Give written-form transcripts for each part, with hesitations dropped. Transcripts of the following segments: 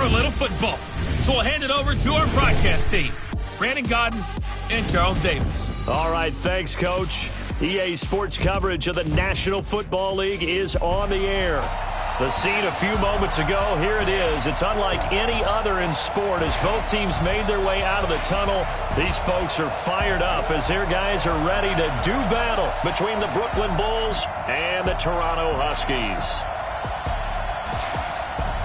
for a little football. So we'll hand it over to our broadcast team, Brandon Godden and Charles Davis. All right, thanks, Coach. EA Sports coverage of the National Football League is on the air. The scene a few moments ago, here it is. It's unlike any other in sport as both teams made their way out of the tunnel. These folks are fired up as their guys are ready to do battle between the Brooklyn Bulls and the Toronto Huskies.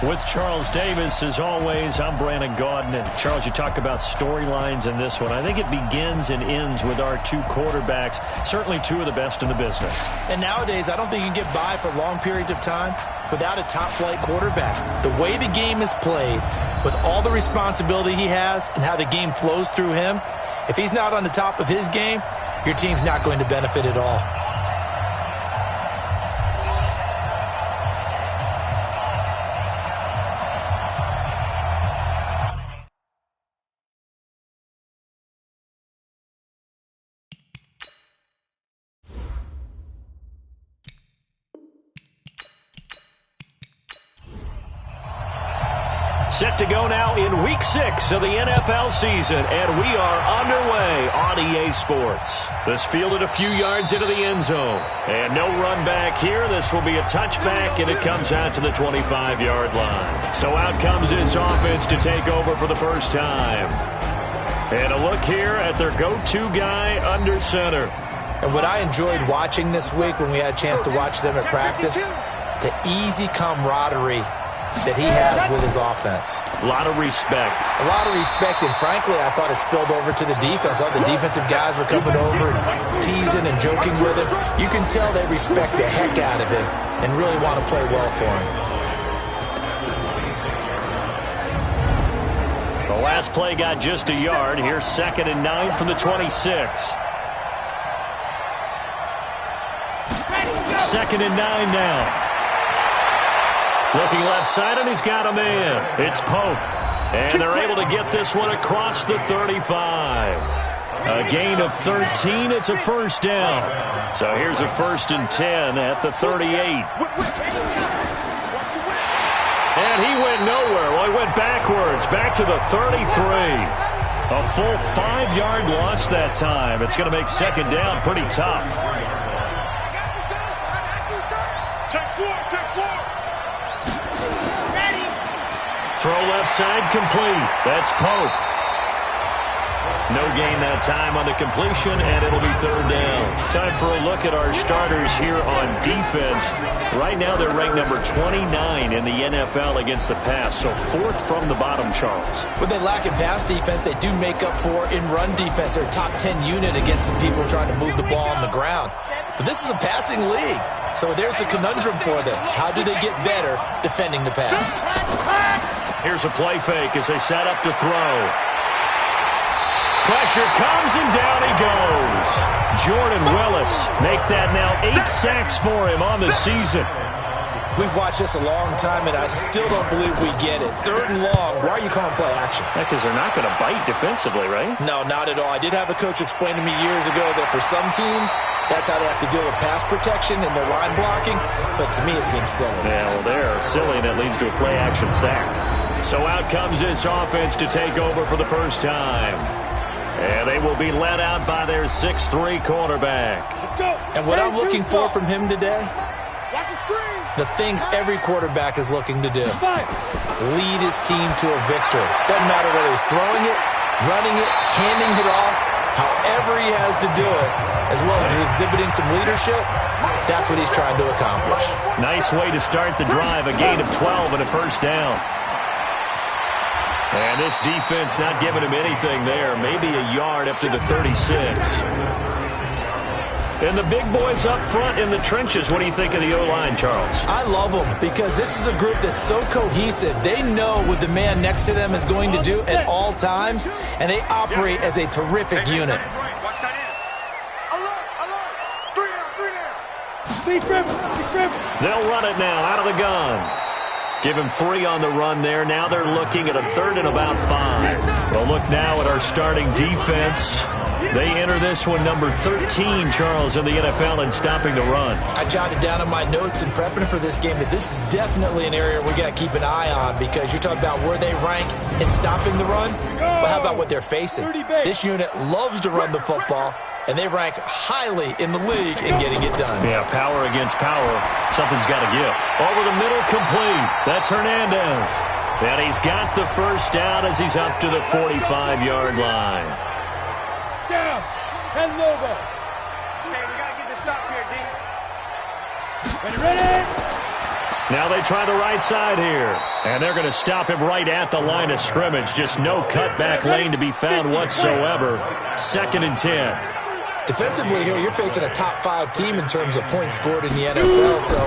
With Charles Davis, as always, I'm Brandon Gaudin. And Charles, you talk about storylines in this one. I think it begins and ends with our two quarterbacks, certainly two of the best in the business. And nowadays, I don't think you can get by for long periods of time without a top-flight quarterback. The way the game is played, with all the responsibility he has and how the game flows through him, if he's not on the top of his game, your team's not going to benefit at all. Set to go now in Week 6 of the NFL season, and we are underway on EA Sports. This fielded a few yards into the end zone, and no run back here. This will be a touchback, and it comes out to the 25-yard line. So out comes this offense to take over for the first time. And a look here at their go-to guy under center. And what I enjoyed watching this week when we had a chance to watch them at practice, the easy camaraderie that he has with his offense. A lot of respect. A lot of respect, and frankly, I thought it spilled over to the defense. All the defensive guys were coming over and teasing and joking with him. You can tell they respect the heck out of him and really want to play well for him. The last play got just a yard. Here's 2nd and 9 from the 26. 2nd and 9 now. Looking left side, and he's got a man. It's Pope. And they're able to get this one across the 35. A gain of 13. It's a first down. So here's a 1st and 10 at the 38. And he went nowhere. Well, he went backwards, back to the 33. A full 5-yard loss that time. It's going to make 2nd down pretty tough. Throw left side complete. That's Pope. No gain that time on the completion, and it'll be 3rd down. Time for a look at our starters here on defense. Right now they're ranked number 29 in the NFL against the pass, so 4th from the bottom, Charles. When they lack in pass defense, they do make up for in run defense. They're a top 10 unit against some people trying to move the ball on the ground. But this is a passing league, so there's a conundrum for them. How do they get better defending the pass? Here's a play fake as they set up to throw. Pressure comes, and down he goes. Jordan Willis make that now 8 sacks for him on the season. We've watched this a long time, and I still don't believe we get it. 3rd and long. Why are you calling play action? Because they're not going to bite defensively, right? No, not at all. I did have a coach explain to me years ago that for some teams, that's how they have to deal with pass protection and their line blocking. But to me, it seems silly. Yeah, well, they're silly, and it leads to a play action sack. So out comes this offense to take over for the first time. And they will be led out by their 6'3" quarterback. And what I'm looking for from him today, the things every quarterback is looking to do. Lead his team to a victory. Doesn't matter whether he's throwing it, running it, handing it off, however he has to do it, as well as exhibiting some leadership, that's what he's trying to accomplish. Nice way to start the drive, a gain of 12 and a first down. And this defense not giving him anything there. Maybe a yard up to the 36. And the big boys up front in the trenches. What do you think of the O-line, Charles? I love them because this is a group that's so cohesive. They know what the man next to them is going to do at all times, and they operate as a terrific unit. They'll run it now out of the gun. Give him 3 on the run there. Now they're looking at a 3rd and about 5. We'll look now at our starting defense. They enter this one number 13, Charles, in the NFL in stopping the run. I jotted down in my notes in prepping for this game that this is definitely an area we got to keep an eye on, because you're talking about where they rank in stopping the run. Well, how about what they're facing? This unit loves to run the football, and they rank highly in the league in getting it done. Yeah, power against power. Something's got to give. Over the middle, complete. That's Hernandez. And he's got the first down as he's up to the 45-yard line. Down. And over. Okay, we got to get this stop here, D. Ready? Now they try the right side here. And they're going to stop him right at the line of scrimmage. Just no cutback lane to be found whatsoever. 2nd and 10. Defensively here, you're facing a top 5 team in terms of points scored in the NFL. So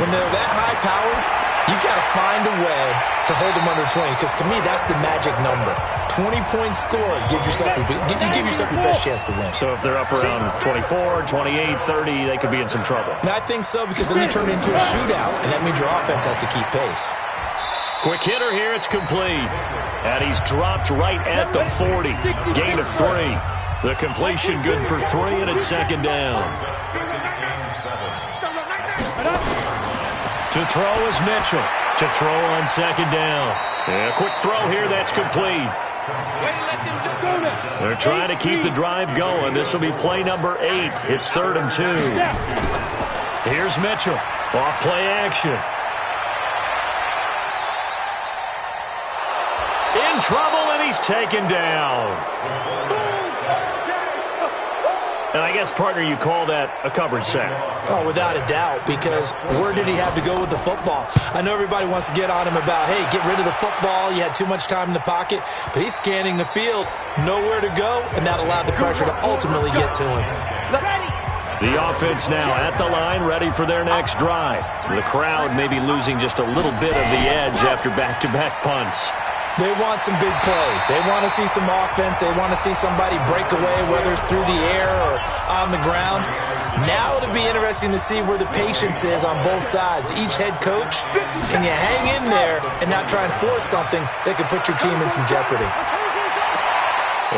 when they're that high powered, you got to find a way to hold them under 20, because to me, that's the magic number. 20 points scored gives yourself you give yourself your best chance to win. So if they're up around 24, 28, 30, they could be in some trouble. And I think so, because then you turn it into a shootout, and that means your offense has to keep pace. Quick hitter here, it's complete. And he's dropped right at the 40. Gain of 3. The completion good for 3, and it's 2nd down. To throw is Mitchell. To throw on 2nd down. And a quick throw here, that's complete. They're trying to keep the drive going. This will be play number 8. It's 3rd and 2. Here's Mitchell. Off play action. In trouble, and he's taken down. And I guess, partner, you call that a coverage sack. Oh, without a doubt, because where did he have to go with the football? I know everybody wants to get on him about, hey, get rid of the football. You had too much time in the pocket. But he's scanning the field, nowhere to go, and that allowed the pressure to ultimately get to him. The offense now at the line, ready for their next drive. The crowd may be losing just a little bit of the edge after back-to-back punts. They want some big plays. They want to see some offense. They want to see somebody break away, whether it's through the air or on the ground. Now it'll be interesting to see where the patience is on both sides. Each head coach, can you hang in there and not try and force something that could put your team in some jeopardy?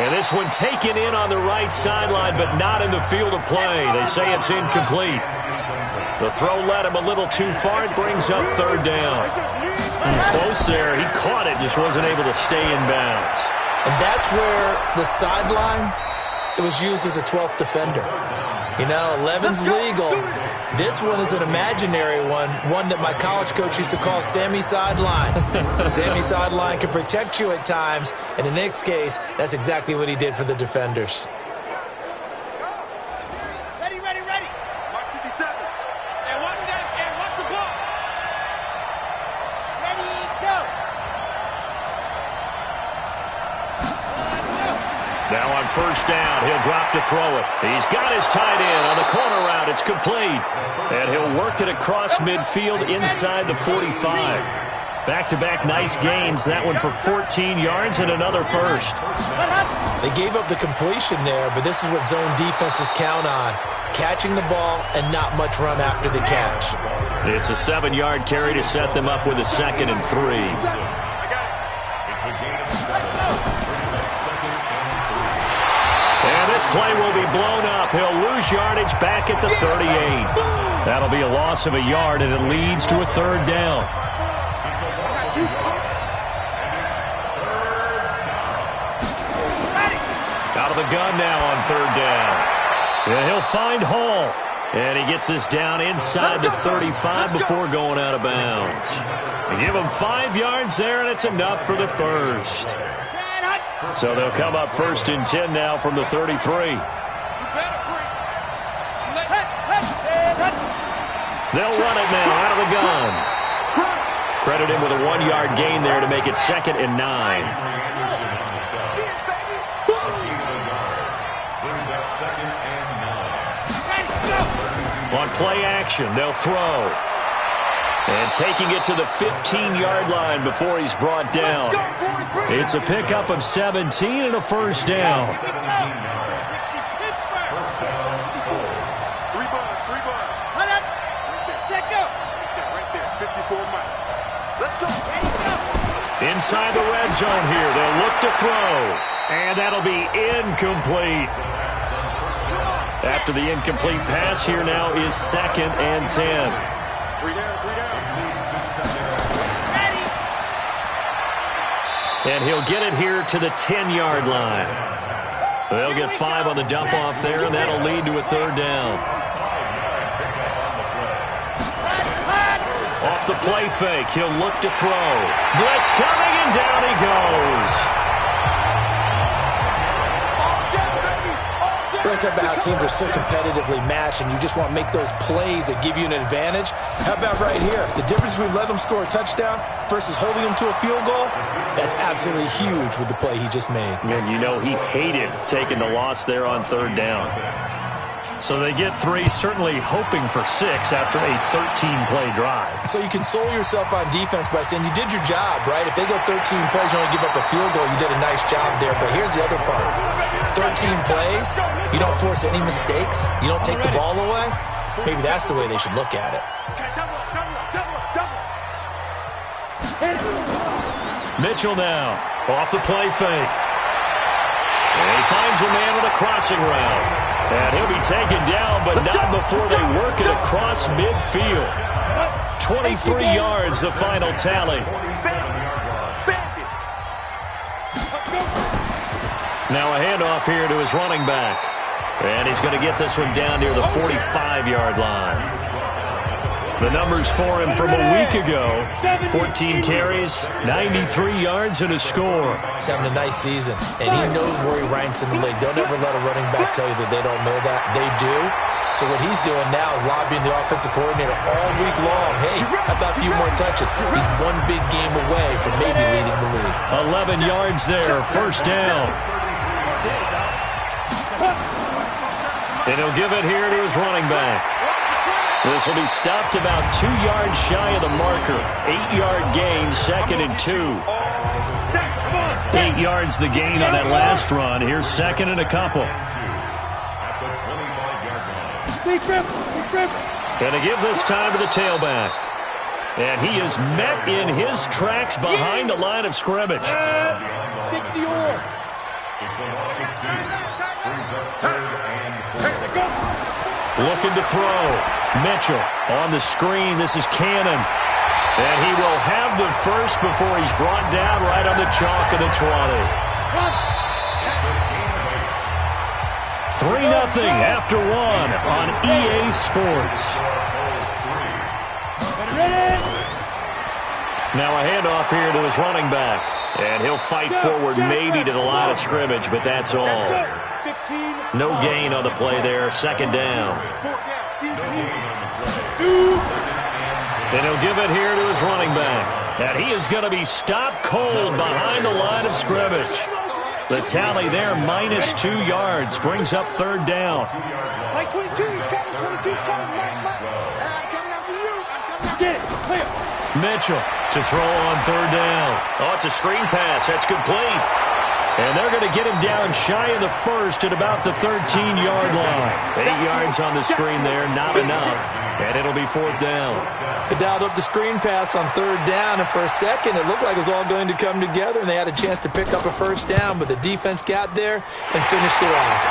And this one taken in on the right sideline, but not in the field of play. They say it's incomplete. The throw led him a little too far. It brings up 3rd down. Close there. He caught it, just wasn't able to stay in bounds. And that's where the sideline, it was used as a 12th defender. You know, 11's legal. This one is an imaginary one that my college coach used to call Sammy Sideline. Sammy Sideline can protect you at times, and in this case, that's exactly what he did for the defenders. Now on 1st down, he'll drop to throw it. He's got his tight end on the corner route. It's complete. And he'll work it across midfield inside the 45. Back-to-back nice gains. That one for 14 yards and another first. They gave up the completion there, but this is what zone defenses count on. Catching the ball and not much run after the catch. It's a 7-yard carry to set them up with a 2nd and 3. This play will be blown up. He'll lose yardage back at the 38. That'll be a loss of a yard, and it leads to a 3rd down. Out of the gun now on 3rd down. And he'll find Hall. And he gets this down inside the 35 before going out of bounds. They give him 5 yards there, and it's enough for the first. So they'll come up 1st and 10 now from the 33. They'll run it now out of the gun. Credit him with a 1-yard gain there to make it 2nd and 9. On play action, they'll throw. And taking it to the 15-yard line before he's brought down. It's a pickup of 17 and a 1st down. Inside the red zone here, they'll look to throw. And that'll be incomplete. After the incomplete pass, here now is 2nd and 10. And he'll get it here to the 10-yard line. They'll get 5 on the dump-off there, and that'll lead to a 3rd down. Off the play fake, he'll look to throw. Blitz coming, and down he goes. Let's talk about how teams are so competitively matched and you just want to make those plays that give you an advantage. How about right here? The difference between letting them score a touchdown versus holding them to a field goal, that's absolutely huge with the play he just made. And you know he hated taking the loss there on 3rd down. So they get 3, certainly hoping for 6 after a 13-play drive. So you console yourself on defense by saying you did your job, right? If they go 13 plays, you only give up a field goal, you did a nice job there. But here's the other part. 13 plays, you don't force any mistakes, you don't take the ball away. Maybe that's the way they should look at it. Mitchell now, off the play fake. And he finds a man with a crossing route. And he'll be taken down, but not before they work it across midfield. 23 yards, the final tally. Now a handoff here to his running back. And he's going to get this one down near the 45-yard line. The numbers for him from a week ago: 14 carries, 93 yards, and a score. He's having a nice season, and he knows where he ranks in the league. Don't ever let a running back tell you that they don't know that. They do. So what he's doing now is lobbying the offensive coordinator all week long. Hey, how about a few more touches? He's one big game away from maybe leading the league. 11 yards there, 1st down. And he'll give it here to his running back. This will be stopped about 2 yards shy of the marker. 8-yard gain, 2nd and 2. 8 yards the gain on that last run. Here's 2nd and a couple. Going to give this time to the tailback. And he is met in his tracks behind the line of scrimmage. 60 or. Looking to throw. Mitchell on the screen. This is Cannon. And he will have the first before he's brought down right on the chalk of the 20. 3-0 after 1 on EA Sports. Now a handoff here to his running back. And he'll fight forward maybe to the line of scrimmage, but that's all. No gain on the play there. 2nd down. And he'll give it here to his running back. And he is going to be stopped cold behind the line of scrimmage. The tally there, -2 yards, brings up 3rd down. Like 22's coming, 22's coming. I'm coming after you. I'm coming after you. Mitchell to throw on 3rd down. Oh, it's a screen pass. That's complete. And they're going to get him down shy of the 1st at about the 13-yard line. 8 yards on the screen there, not enough. And it'll be 4th down. They dialed up the screen pass on 3rd down, and for a second it looked like it was all going to come together, and they had a chance to pick up a 1st down, but the defense got there and finished it off.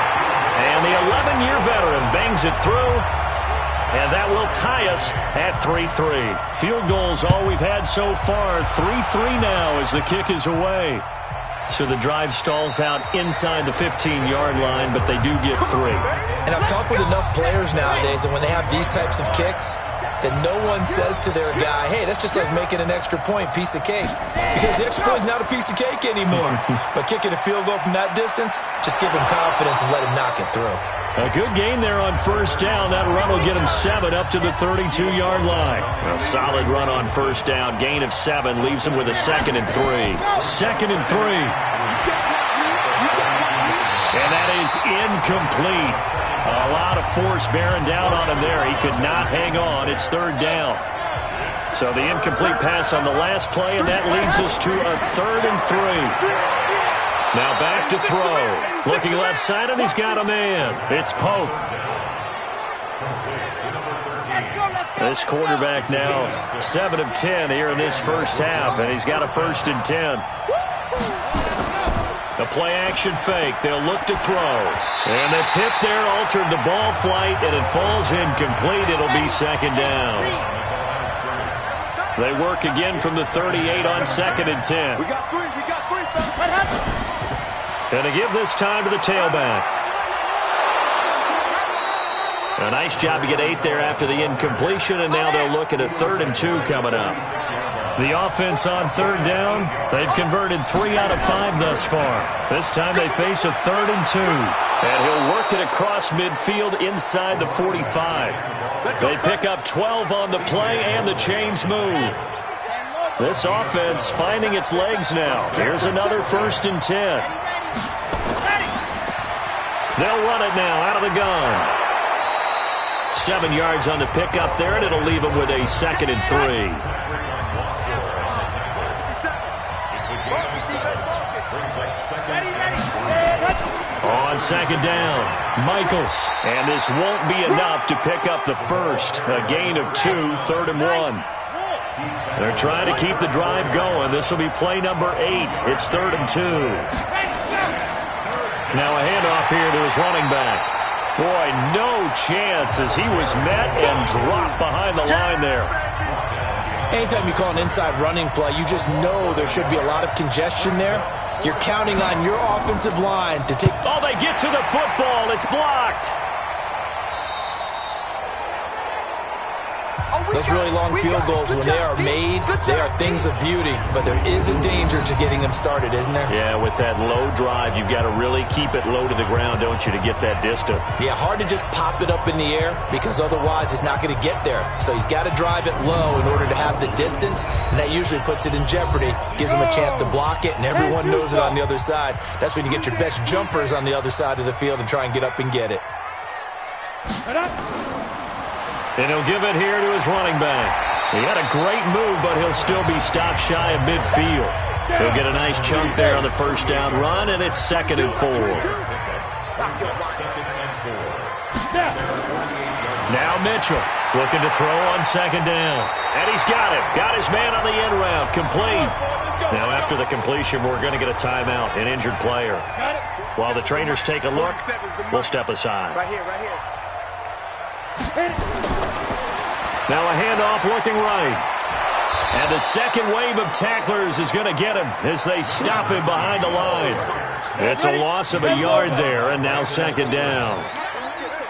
And the 11-year veteran bangs it through, and that will tie us at 3-3. Field goals all we've had so far. 3-3 now as the kick is away. So the drive stalls out inside the 15-yard line, but they do get 3. And I've talked with enough players nowadays, and when they have these types of kicks, that no one says to their guy, hey, that's just like making an extra point, piece of cake. Because the extra point is not a piece of cake anymore. But kicking a field goal from that distance, just give them confidence and let him knock it through. A good gain there on 1st down. That run will get him 7 up to the 32-yard line. A solid run on 1st down. Gain of 7 leaves him with a 2nd and 3. 2nd and 3. And that is incomplete. A lot of force bearing down on him there. He could not hang on. It's 3rd down. So the incomplete pass on the last play, and that leads us to a 3rd and 3. Now back to throw. Looking left side, and he's got a man. It's Pope. This quarterback now 7 of 10 here in this first half, and he's got a 1st and 10. The play-action fake. They'll look to throw. And the tip there altered the ball flight, and it falls incomplete. It'll be second down. They work again from the 38 on 2nd and 10. We got three. What happened? Going to give this time to the tailback. A nice job to get 8 there after the incompletion, and now they'll look at a 3rd and 2 coming up. The offense on 3rd down, they've converted 3 out of 5 thus far. This time they face a 3rd and 2. And he'll work it across midfield inside the 45. They pick up 12 on the play, and the chains move. This offense finding its legs now. Here's another 1st and 10. They'll run it now out of the gun. 7 yards on the pickup there, and it'll leave them with a 2nd and 3. On 2nd down, Michaels. And this won't be enough to pick up the first. A gain of 2, 3rd and 1. They're trying to keep the drive going. This will be play number 8. It's 3rd and 2. Now a handoff here to his running back. Boy, no chance as he was met and dropped behind the line there. Anytime you call an inside running play, you just know there should be a lot of congestion there. You're counting on your offensive line to take... Oh, they get to the football. It's blocked. Those really long field goals, when they are made, they are things of beauty. But there is a danger to getting them started, isn't there? Yeah, with that low drive, you've got to really keep it low to the ground, don't you, to get that distance. Yeah, hard to just pop it up in the air because otherwise it's not going to get there. So he's got to drive it low in order to have the distance, and that usually puts it in jeopardy, gives him a chance to block it, and everyone knows it on the other side. That's when you get your best jumpers on the other side of the field and try and get up and get it. And he'll give it here to his running back. He had a great move, but he'll still be stopped shy of midfield. He'll get a nice chunk there on the first down run, and it's 2nd and 4. Now Mitchell looking to throw on 2nd down. And he's got it. Got his man on the end route. Complete. Now after the completion, we're going to get a timeout, an injured player. While the trainers take a look, we'll step aside. Right here. Now a handoff looking right. And the second wave of tacklers is going to get him as they stop him behind the line. It's a loss of a yard there, and now 2nd down.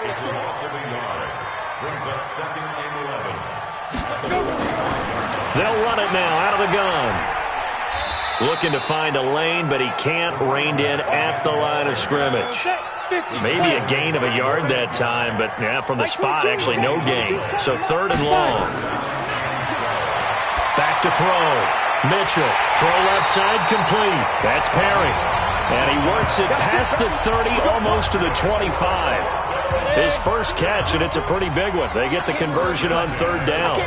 It's a loss of a yard. Brings up 2nd and 11. They'll run it now out of the gun. Looking to find a lane, but he can't. Reined in at the line of scrimmage. Maybe a gain of a yard that time, but yeah, from the spot, actually no gain. So 3rd and long. Back to throw. Mitchell, throw left side, complete. That's Perry. And he works it past the 30, almost to the 25. His first catch, and it's a pretty big one. They get the conversion on 3rd down.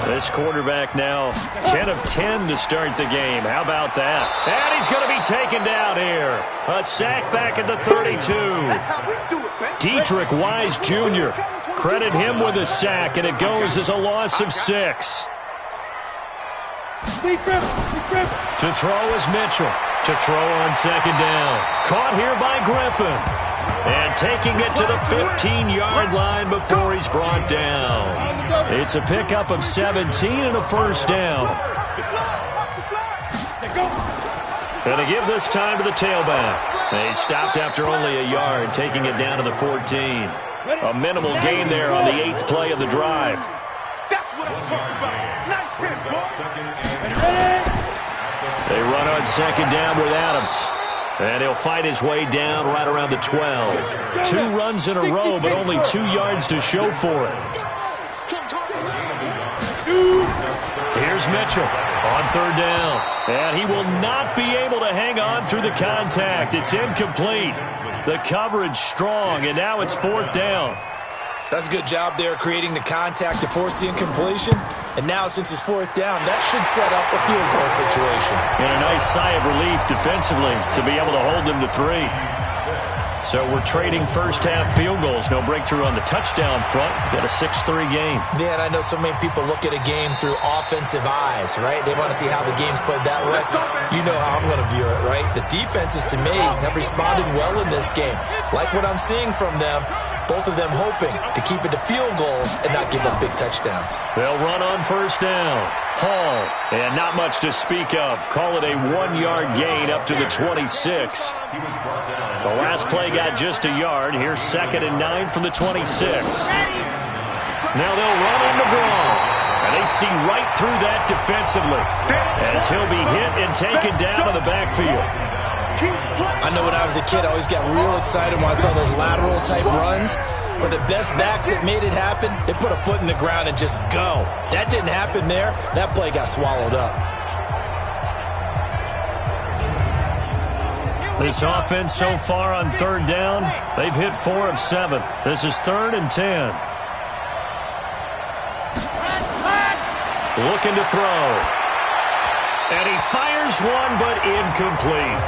This quarterback now 10 of 10 to start the game. How about that? And he's going to be taken down here. A sack back at the 32. Dietrich Wise Jr. Credit him with a sack, and it goes as a loss of 6. To throw is Mitchell. To throw on 2nd down. Caught here by Griffin. And taking it to the 15-yard line before he's brought down. It's a pickup of 17 and a first down. And to give this time to the tailback. He stopped after only a yard, taking it down to the 14. A minimal gain there on the 8th play of the drive. That's what I'm talking about. Nice pitch, boy. They run on 2nd down with Adams. And he'll fight his way down right around the 12. 2 runs in a row, but only 2 yards to show for it. Here's Mitchell on 3rd down. And he will not be able to hang on through the contact. It's incomplete. The coverage strong, and now it's 4th down. That's a good job there creating the contact to force the incompletion. And now, since it's 4th down, that should set up a field goal situation. And a nice sigh of relief defensively to be able to hold them to 3. So we're trading first-half field goals. No breakthrough on the touchdown front. Got a 6-3 game. Yeah, and I know so many people look at a game through offensive eyes, right? They want to see how the game's played that way. You know how I'm going to view it, right? The defenses, to me, have responded well in this game. Like what I'm seeing from them, both of them hoping to keep it to field goals and not give up big touchdowns. They'll run on first down. Hall, and not much to speak of. Call it a 1-yard gain up to the 26. The last play got just a yard. Here's 2nd and 9 from the 26. Now they'll run on the ball. And they see right through that defensively as he'll be hit and taken down in the backfield. I know when I was a kid, I always got real excited when I saw those lateral-type runs. But the best backs that made it happen, they put a foot in the ground and just go. That didn't happen there. That play got swallowed up. This offense so far on 3rd down, they've hit 4 of 7. This is 3rd and 10. Looking to throw. And he fires one, but incomplete.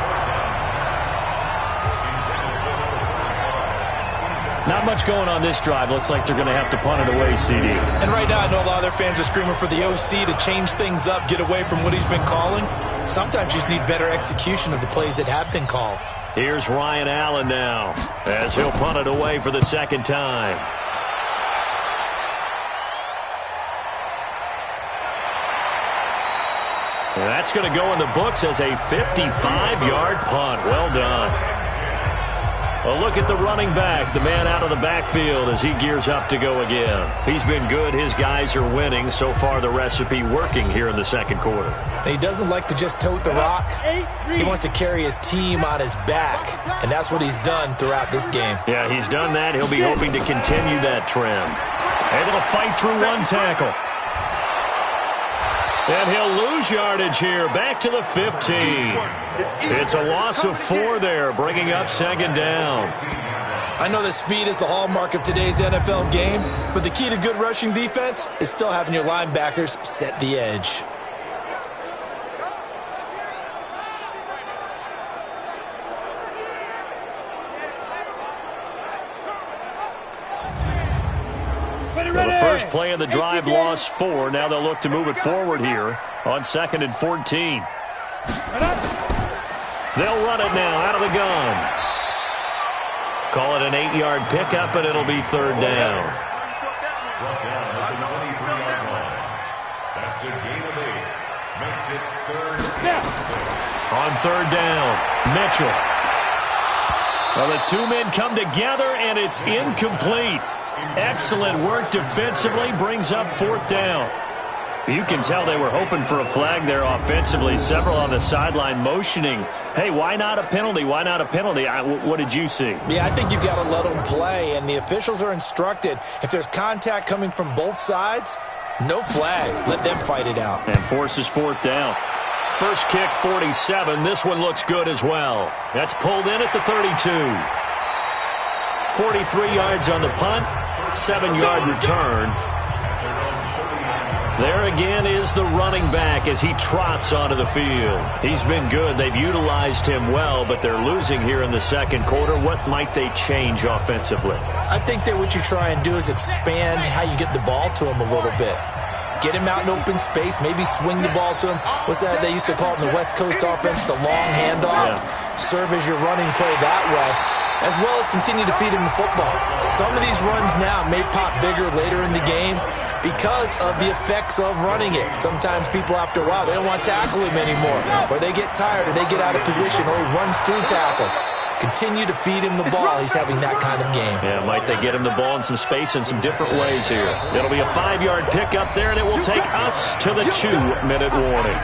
Not much going on this drive. Looks like they're going to have to punt it away, CD. And right now, I know a lot of their fans are screaming for the OC to change things up, get away from what he's been calling. Sometimes you just need better execution of the plays that have been called. Here's Ryan Allen now, as he'll punt it away for the 2nd time. And that's going to go in the books as a 55-yard punt. Well done. Well, look at the running back, the man out of the backfield as he gears up to go again. He's been good. His guys are winning. So far, the recipe working here in the 2nd quarter. And he doesn't like to just tote the rock. He wants to carry his team on his back, and that's what he's done throughout this game. Yeah, he's done that. He'll be hoping to continue that trend. Able to fight through one tackle. And he'll lose yardage here, back to the 15. It's a loss of 4 there, bringing up 2nd down. I know that speed is the hallmark of today's NFL game, but the key to good rushing defense is still having your linebackers set the edge. Well, the first play of the drive lost 4. Now they'll look to move it forward here on 2nd and 14. They'll run it now out of the gun. Call it an 8-yard pickup, and it'll be 3rd down. That's a gain of 8. Makes it 3rd. On 3rd down, Mitchell. Well, the 2 men come together, and it's incomplete. Excellent work defensively, brings up 4th down. You can tell they were hoping for a flag there offensively. Several on the sideline motioning, hey, why not a penalty? Why not a penalty? What did you see? Yeah, I think you've got to let them play, and the officials are instructed. If there's contact coming from both sides, no flag. Let them fight it out. And forces 4th down. First kick, 47. This one looks good as well. That's pulled in at the 32. 43 yards on the punt, 7-yard return. There again is the running back as he trots onto the field. He's been good. They've utilized him well, but they're losing here in the 2nd quarter. What might they change offensively? I think that what you try and do is expand how you get the ball to him a little bit. Get him out in open space, maybe swing the ball to him. What's that they used to call it in the West Coast offense, the long handoff? Yeah. Serve as your running play that way, as well as continue to feed him the football. Some of these runs now may pop bigger later in the game because of the effects of running it. Sometimes people, after a while, they don't want to tackle him anymore, or they get tired, or they get out of position, or he runs through tackles. Continue to feed him the ball. He's having that kind of game. Yeah, might they get him the ball in some space in some different ways here. It'll be a 5-yard pickup there, and it will take us to the 2-minute warning.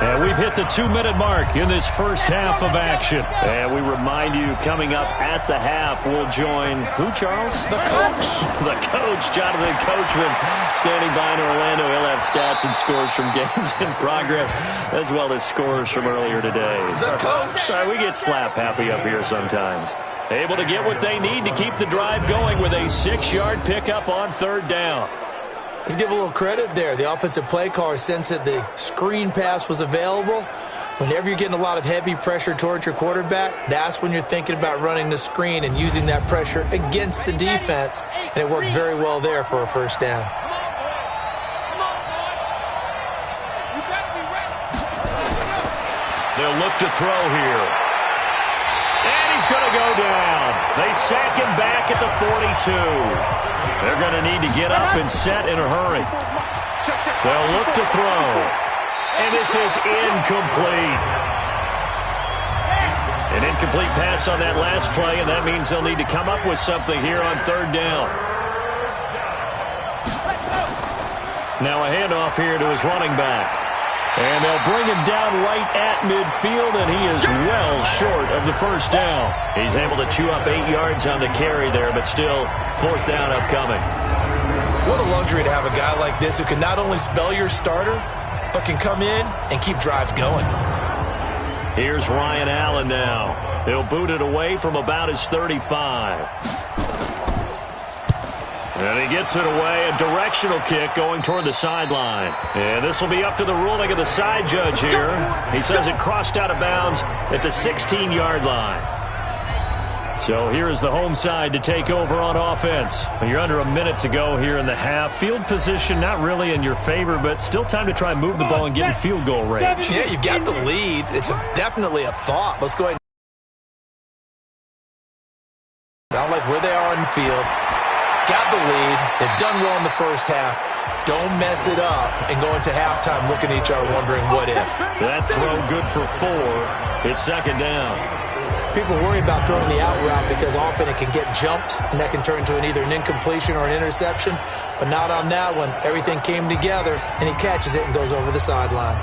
And we've hit the 2-minute mark in this first half of action. And we remind you, coming up at the half, we'll join who, Charles? The coach. The coach, Jonathan Coachman, standing by in Orlando. He'll have stats and scores from games in progress, as well as scores from earlier today. The coach. Sorry, we get slap happy up here sometimes. Able to get what they need to keep the drive going with a 6-yard pickup on 3rd down. Let's give a little credit there. The offensive play caller sensed that the screen pass was available, Whenever you're getting a lot of heavy pressure towards your quarterback, that's when you're thinking about running the screen and using that pressure against the defense. And it worked very well there for a first down. They'll look to throw here. And he's going to go down. They sack him back at the 42. They're going to need to get up and set in a hurry. They'll look to throw. And this is incomplete. An incomplete pass on that last play, and that means they'll need to come up with something here on third down. Now a handoff here to his running back. And they'll bring him down right at midfield, and he is well short of the first down. He's able to chew up 8 yards on the carry there, but still fourth down upcoming. What a luxury to have a guy like this who can not only spell your starter, but can come in and keep drives going. Here's Ryan Allen now. He'll boot it away from about his 35. And he gets it away, a directional kick going toward the sideline. And this will be up to the ruling of the side judge here. He says it crossed out of bounds at the 16-yard line. So here is the home side to take over on offense. You're under a minute to go here in the half. Field position not really in your favor, but still time to try and move the ball and get in field goal range. Yeah, you've got the lead. It's definitely a thought. Let's go ahead. I don't like where they are in the field. Got the lead. They've done well in the first half. Don't mess it up and go into halftime looking at each other wondering what if. That throw good for 4. It's second down. People worry about throwing the out route because often it can get jumped and that can turn into either an incompletion or an interception. But not on that one. Everything came together and he catches it and goes over the sideline.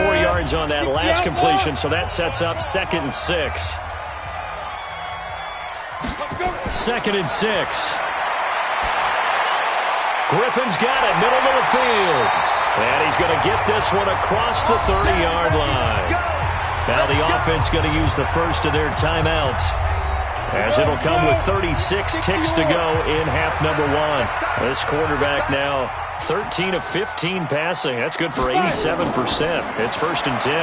4 yards on that last completion, so that sets up 2nd and 6. 2nd and 6. Griffin's got it, middle of the field. And he's going to get this one across the 30-yard line. Now the offense going to use the first of their timeouts, as it'll come with 36 ticks to go in half number 1. This quarterback now 13 of 15 passing. That's good for 87%. It's 1st and 10.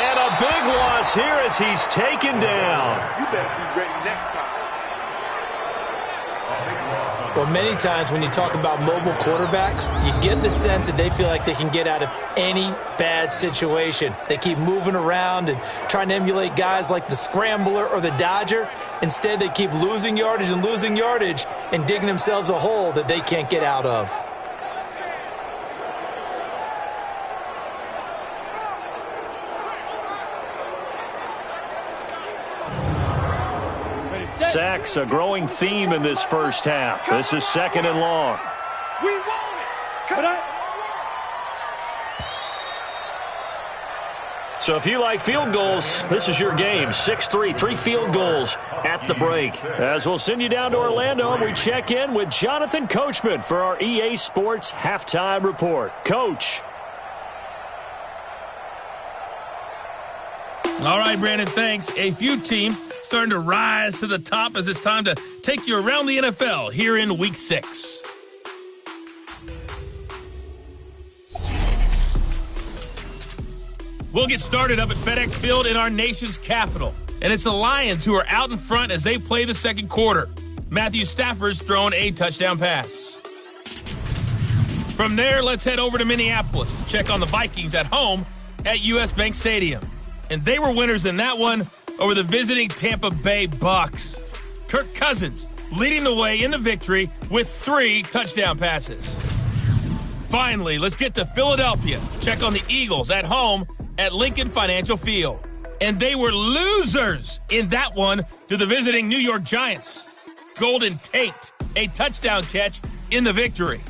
And a big loss here as he's taken down. You better be ready next time. Well, many times when you talk about mobile quarterbacks, you get the sense that they feel like they can get out of any bad situation. They keep moving around and trying to emulate guys like the Scrambler or the Dodger. Instead, they keep losing yardage and digging themselves a hole that they can't get out of. Sacks, a growing theme in this first half. This is 2nd and long. We want it. But So if you like field goals, this is your game. 6-3, 3 field goals at the break. As we'll send you down to Orlando, and we check in with Jonathan Coachman for our EA Sports Halftime Report. Coach. All right, Brandon, thanks. A few teams starting to rise to the top as it's time to take you around the NFL here in Week 6. We'll get started up at FedEx Field in our nation's capital. And it's the Lions who are out in front as they play the second quarter. Matthew Stafford's thrown a touchdown pass. From there, let's head over to Minneapolis to check on the Vikings at home at US Bank Stadium. And they were winners in that one over the visiting Tampa Bay Bucks. Kirk Cousins leading the way in the victory with 3 touchdown passes. Finally, let's get to Philadelphia. Check on the Eagles at home at Lincoln Financial Field. And they were losers in that one to the visiting New York Giants. Golden Tate, a touchdown catch in the victory.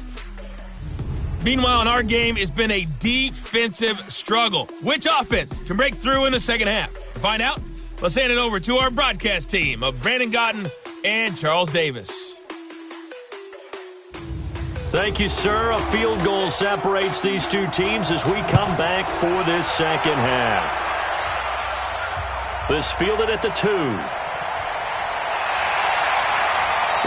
Meanwhile, in our game, it's been a defensive struggle. Which offense can break through in the second half? To find out, let's hand it over to our broadcast team of Brandon Godden and Charles Davis. Thank you, sir. A field goal separates these two teams as we come back for this second half. This fielded at the 2.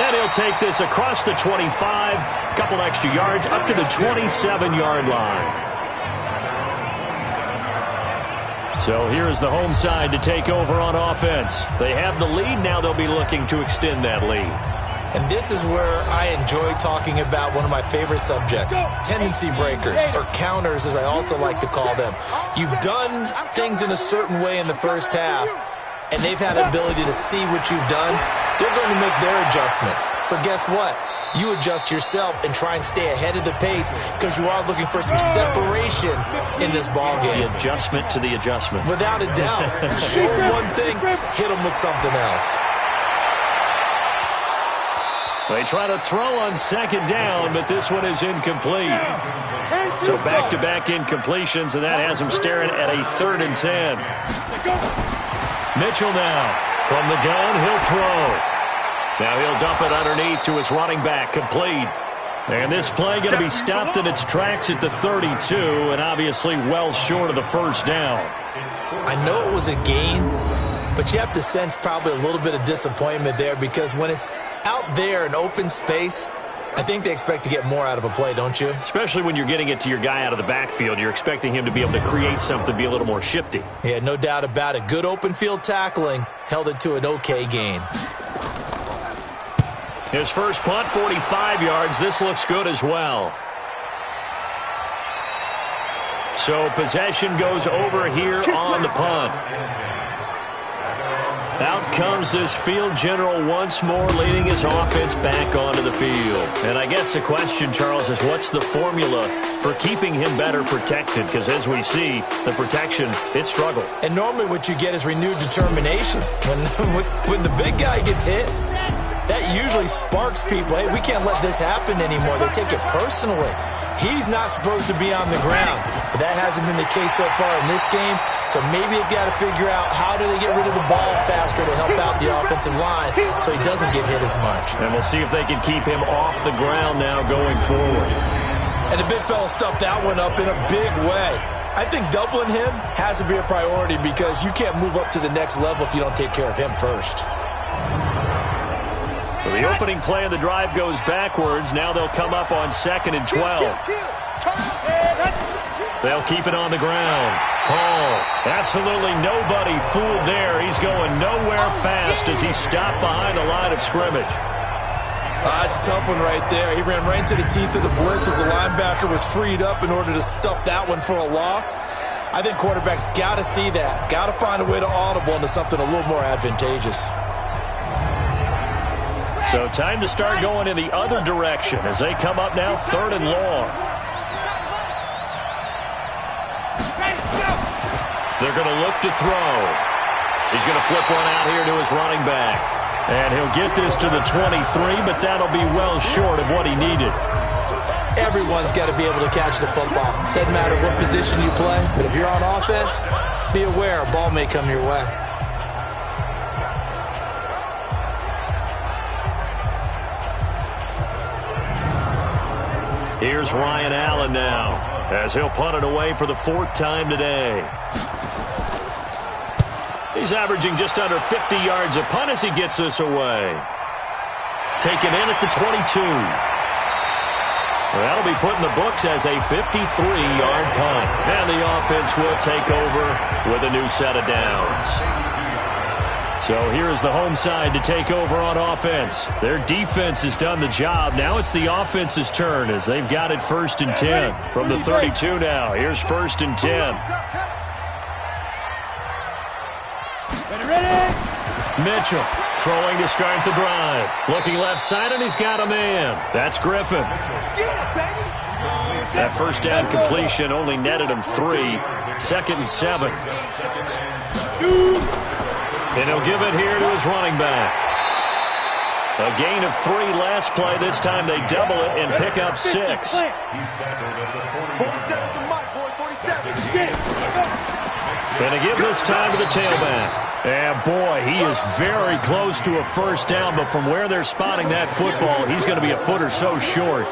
And he'll take this across the 25, a couple extra yards, up to the 27-yard line. So here's the home side to take over on offense. They have the lead. Now they'll be looking to extend that lead. And this is where I enjoy talking about one of my favorite subjects, tendency breakers, or counters as I also like to call them. You've done things in a certain way in the first half, and they've had the ability to see what you've done. They're going to make their adjustments. So guess what? You adjust yourself and try and stay ahead of the pace because you are looking for some separation in this ballgame. The adjustment to the adjustment. Without a doubt. Show them one thing, hit them with something else. They try to throw on second down, but this one is incomplete. So back-to-back incompletions, and that has them staring at a 3rd and 10. Mitchell now from the gun, he'll throw. Now he'll dump it underneath to his running back, complete. And this play going to be stopped in its tracks at the 32, and obviously well short of the first down. I know it was a gain, but you have to sense probably a little bit of disappointment there because when it's out there in open space, I think they expect to get more out of a play, don't you? Especially when you're getting it to your guy out of the backfield. You're expecting him to be able to create something, be a little more shifty. Yeah, no doubt about it. Good open field tackling held it to an okay gain. His first punt, 45 yards. This looks good as well. So possession goes over here on the punt. Out comes this field general once more, leading his offense back onto the field. And I guess the question, Charles, is what's the formula for keeping him better protected? Because as we see, the protection, it struggled. And normally what you get is renewed determination. When the big guy gets hit, that usually sparks people. Hey, we can't let this happen anymore. They take it personally. He's not supposed to be on the ground, but that hasn't been the case so far in this game. So maybe they've got to figure out how do they get rid of the ball faster to help out the offensive line so he doesn't get hit as much. And we'll see if they can keep him off the ground now going forward. And the big fella stuffed that one up in a big way. I think doubling him has to be a priority because you can't move up to the next level if you don't take care of him first. So the opening play of the drive goes backwards. Now they'll come up on 2nd and 12. They'll keep it on the ground. Oh, absolutely nobody fooled there. He's going nowhere fast as he stopped behind the line of scrimmage. It's a tough one right there. He ran right into the teeth of the blitz as the linebacker was freed up in order to stuff that one for a loss. I think quarterbacks got to see that. Got to find a way to audible into something a little more advantageous. So time to start going in the other direction as they come up now 3rd and long. They're going to look to throw. He's going to flip one out here to his running back. And he'll get this to the 23, but that'll be well short of what he needed. Everyone's got to be able to catch the football. Doesn't matter what position you play, but if you're on offense, be aware a ball may come your way. Here's Ryan Allen now as he'll punt it away for the 4th time today. He's averaging just under 50 yards a punt as he gets this away. Taken in at the 22. That'll be put in the books as a 53-yard punt. And the offense will take over with a new set of downs. So here is the home side to take over on offense. Their defense has done the job. Now it's the offense's turn as they've got it 1st and 10 from the 32 now. Here's 1st and 10. Mitchell throwing to start the drive. Looking left side, and he's got a man. That's Griffin. That first down completion only netted him 3. 2nd and 7. And he'll give it here to his running back. A gain of 3 last play. This time they double it and pick up 6. Going to give this time to the tailback. And boy, he is very close to a first down, but from where they're spotting that football, he's going to be a foot or so short.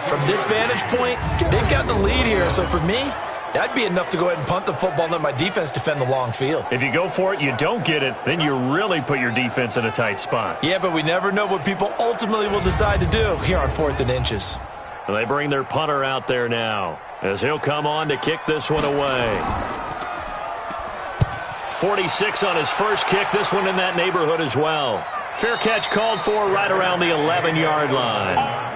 From this vantage point, they've got the lead here. So for me, That'd be enough to go ahead and punt the football and let my defense defend the long field. If you go for it, you don't get it, then you really put your defense in a tight spot. Yeah, but we never know what people ultimately will decide to do here on 4th and inches. And they bring their punter out there now as he'll come on to kick this one away. 46 on his first kick, this one in that neighborhood as well. Fair catch called for right around the 11-yard line.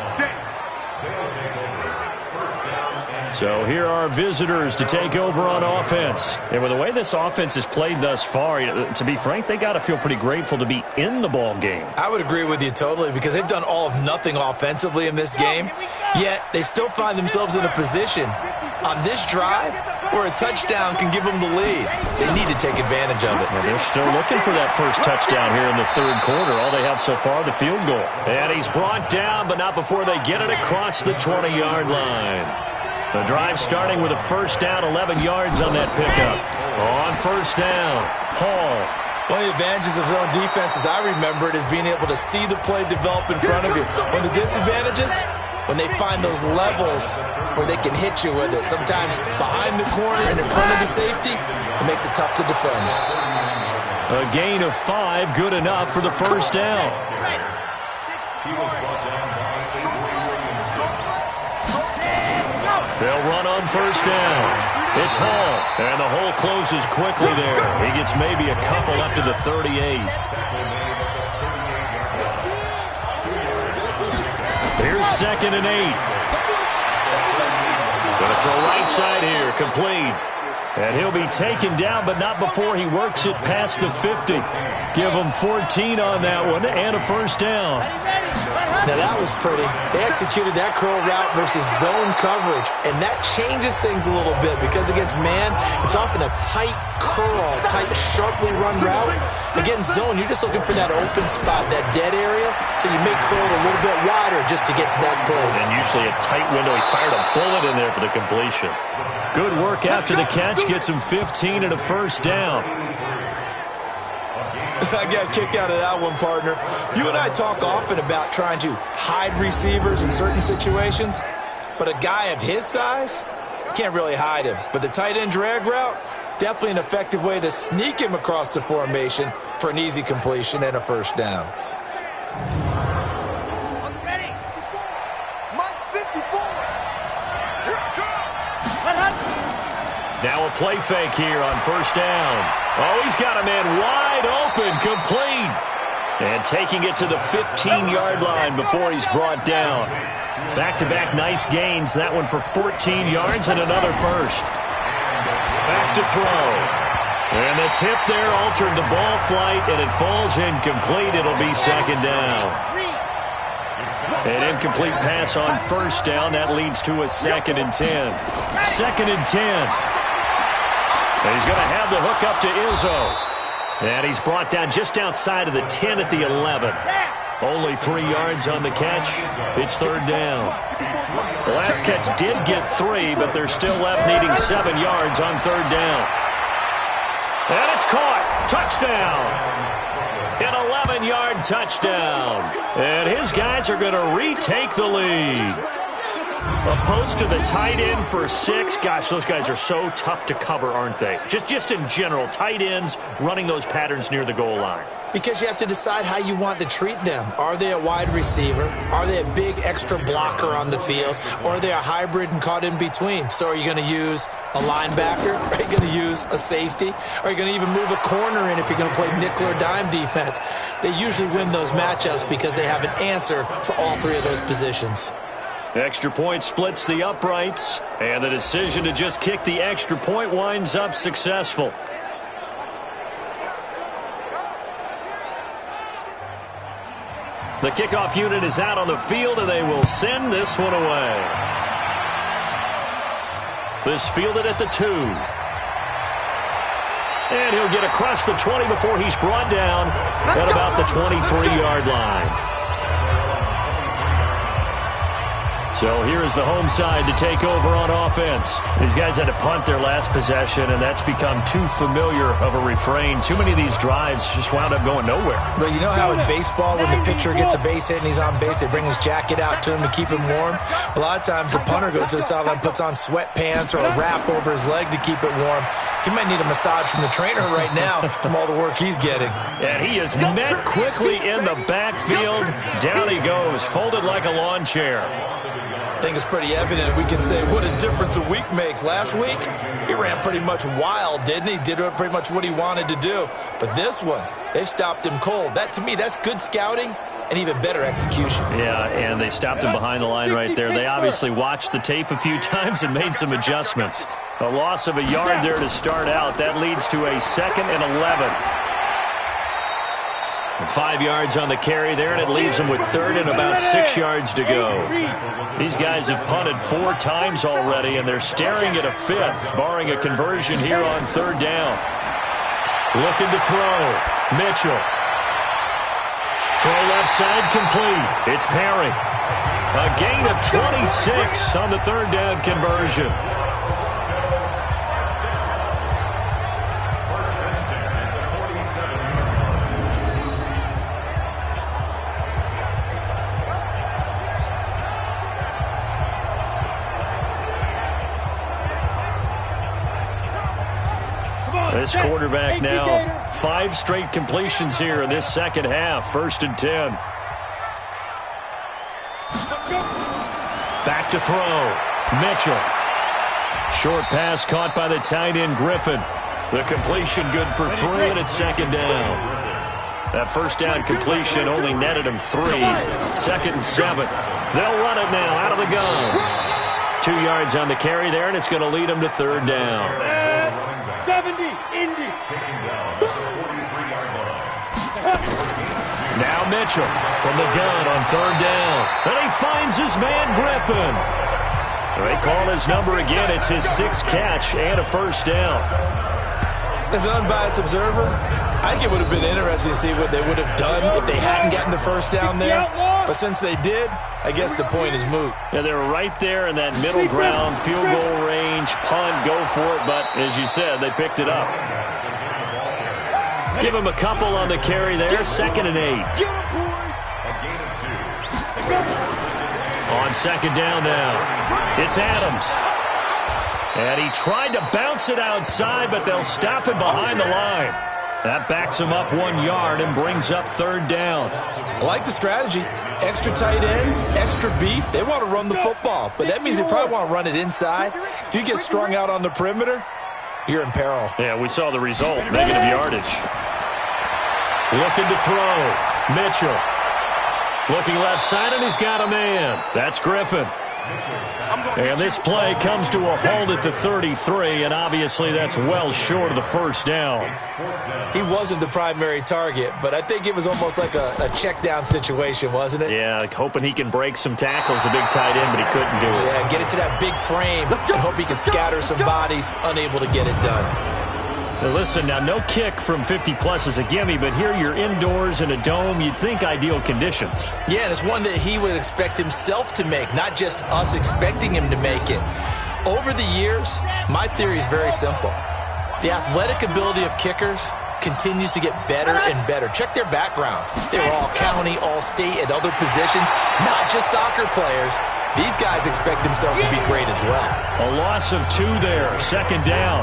So here are visitors to take over on offense. And with the way this offense has played thus far, to be frank, they got to feel pretty grateful to be in the ball game. I would agree with you totally because they've done all of nothing offensively in this game, yet they still find themselves in a position on this drive where a touchdown can give them the lead. They need to take advantage of it. Well, they're still looking for that first touchdown here in the third quarter. All they have so far, the field goal. And he's brought down, but not before they get it across the 20-yard line. The drive starting with a first down, 11 yards on that pickup. On first down, Hall. One of the advantages of zone defense, as I remember it, is being able to see the play develop in front of you. One of the disadvantages, when they find those levels where they can hit you with it. Sometimes behind the corner and in front of the safety, it makes it tough to defend. A gain of 5, good enough for the first down. They'll run on first down. It's Hall, and the hole closes quickly there. He gets maybe a couple up to the 38. Here's 2nd and 8. Gonna throw right side here, complete. And he'll be taken down, but not before he works it past the 50. Give him 14 on that one and a first down. Now that was pretty. They executed that curl route versus zone coverage, and that changes things a little bit because against man, it's often a tight curl, tight, sharply run route. Against zone, you're just looking for that open spot, that dead area, so you make curl a little bit wider just to get to that place. And usually a tight window. He fired a bullet in there for the completion. Good work after the catch, gets him 15 and a first down. I got a kick out of that one, partner. You and I talk often about trying to hide receivers in certain situations, but a guy of his size, can't really hide him. But the tight end drag route, definitely an effective way to sneak him across the formation for an easy completion and a first down. Now a play fake here on first down. Oh, he's got a man wide open, complete. And taking it to the 15-yard line before he's brought down. Back-to-back nice gains. That one for 14 yards and another first. Back to throw. And the tip there altered the ball flight, and it falls incomplete. It'll be 2nd down. An incomplete pass on first down. That leads to a 2nd and 10. 2nd and 10. And he's going to have the hook up to Izzo. And he's brought down just outside of the 10 at the 11. Only 3 yards on the catch. It's 3rd down. The last catch did get 3, but they're still left needing 7 yards on 3rd down. And it's caught. Touchdown. An 11-yard touchdown. And his guys are going to retake the lead. A post to the tight end for 6. Gosh, those guys are so tough to cover, aren't they? Just in general, tight ends running those patterns near the goal line. Because you have to decide how you want to treat them. Are they a wide receiver? Are they a big extra blocker on the field? Or are they a hybrid and caught in between? So are you going to use a linebacker? Are you going to use a safety? Are you going to even move a corner in if you're going to play nickel or dime defense? They usually win those matchups because they have an answer for all 3 of those positions. Extra point splits the uprights, and the decision to just kick the extra point winds up successful. The kickoff unit is out on the field, and they will send this one away. This fielded at the 2. And he'll get across the 20 before he's brought down at about the 23-yard line. So here is the home side to take over on offense. These guys had to punt their last possession, and that's become too familiar of a refrain. Too many of these drives just wound up going nowhere. But you know how in baseball, when the pitcher gets a base hit and he's on base, they bring his jacket out to him to keep him warm? A lot of times the punter goes to the sideline, puts on sweatpants or a wrap over his leg to keep it warm. He might need a massage from the trainer right now from all the work he's getting. And he is met quickly in the backfield. Down he goes, folded like a lawn chair. I think it's pretty evident. We can say what a difference a week makes. Last week, he ran pretty much wild, didn't he? Did pretty much what he wanted to do. But this one, they stopped him cold. That, to me, that's good scouting and even better execution. Yeah, and they stopped him behind the line right there. They obviously watched the tape a few times and made some adjustments. A loss of a yard there to start out. That leads to a 2nd and 11. 5 yards on the carry there, and it leaves them with 3rd and about 6 yards to go. These guys have punted 4 times already, and they're staring at a 5th, barring a conversion here on 3rd down. Looking to throw. Mitchell. Throw left side complete. It's Perry. A gain of 26 on the 3rd down conversion. This quarterback now 5 straight completions here in this second half. 1st and 10. Back to throw. Mitchell. Short pass caught by the tight end Griffin. The completion good for 3, and it's 2nd down. That 1st down completion only netted him 3. 2nd and 7. They'll run it now out of the gun. 2 yards on the carry there, and it's going to lead them to 3rd down. 70, Indy. Now Mitchell from the gun on 3rd down. And he finds his man Griffin. They call his number again. It's his 6th catch and a 1st down. As an unbiased observer, I think it would have been interesting to see what they would have done if they hadn't gotten the 1st down there. But since they did, I guess the point is moot. Yeah, they were right there in that middle ground, field goal range, punt, go for it. But as you said, they picked it up. Give him a couple on the carry there. 2nd and 8. On 2nd down now, it's Adams. And he tried to bounce it outside, but they'll stop him behind the line. That backs him up 1 yard and brings up 3rd down. I like the strategy. Extra tight ends, extra beef. They want to run the football, but that means they probably want to run it inside. If you get strung out on the perimeter, you're in peril. Yeah, we saw the result. Negative yardage. Looking to throw. Mitchell. Looking left side, and he's got a man. That's Griffin. And this play comes to a halt at the 33, and obviously that's well short of the 1st down. He wasn't the primary target, but I think it was almost like a check down situation, wasn't it? Yeah, like hoping he can break some tackles, a big tight end, but he couldn't do it. Yeah, get it to that big frame and hope he can scatter some bodies, unable to get it done. Now listen, now no kick from 50-plus is a gimme, but here you're indoors in a dome. You'd think ideal conditions. Yeah, and it's one that he would expect himself to make, not just us expecting him to make it. Over the years, my theory is very simple. The athletic ability of kickers continues to get better and better. Check their backgrounds. They were all county, all state, at other positions, not just soccer players. These guys expect themselves to be great as well. A loss of 2 there, 2nd down.